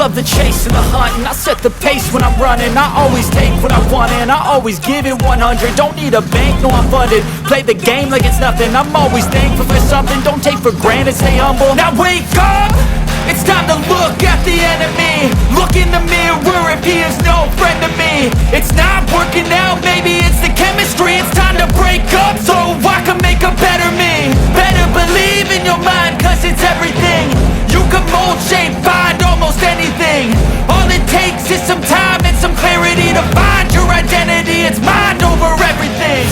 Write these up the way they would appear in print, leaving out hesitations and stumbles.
love the chase and the hunt, and I set the pace when I'm running. I always take what I want and I always give it 100. Don't need a bank, no I'm funded. Play the game like it's nothing. I'm always thankful for something. Don't take for granted, stay humble. Now wake up! It's time to look at the enemy. Look in the mirror if he is no friend to me. It's not working out, maybe it's the chemistry. It's time to break up so I can make a better me. Better believe in your mind, cause it's everything. You can mold, shape, find almost anything. All it takes is some time and some clarity to find your identity. It's mind over everything.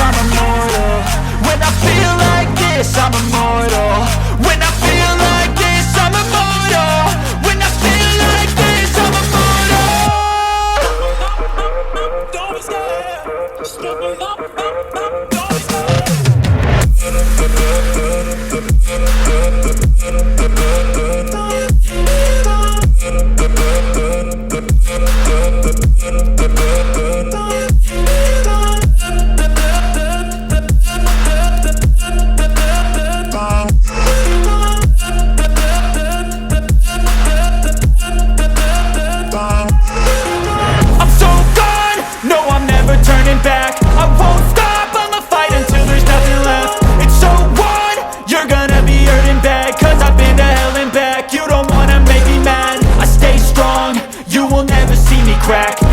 I'm immortal. When I feel like this, I'm immortal. When I feel like this, I'm immortal. When I feel like this, I'm immortal. Don't be scared. Just get me up. Don't be scared.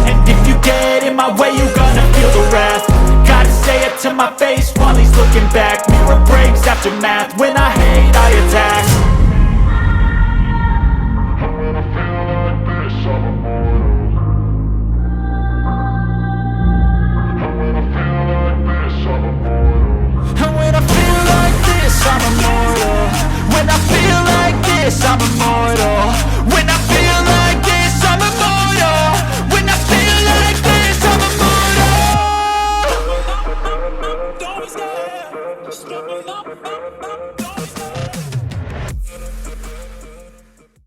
And if you get in my way, you're gonna feel the wrath. Gotta say it to my face while he's looking back. Mirror breaks after math.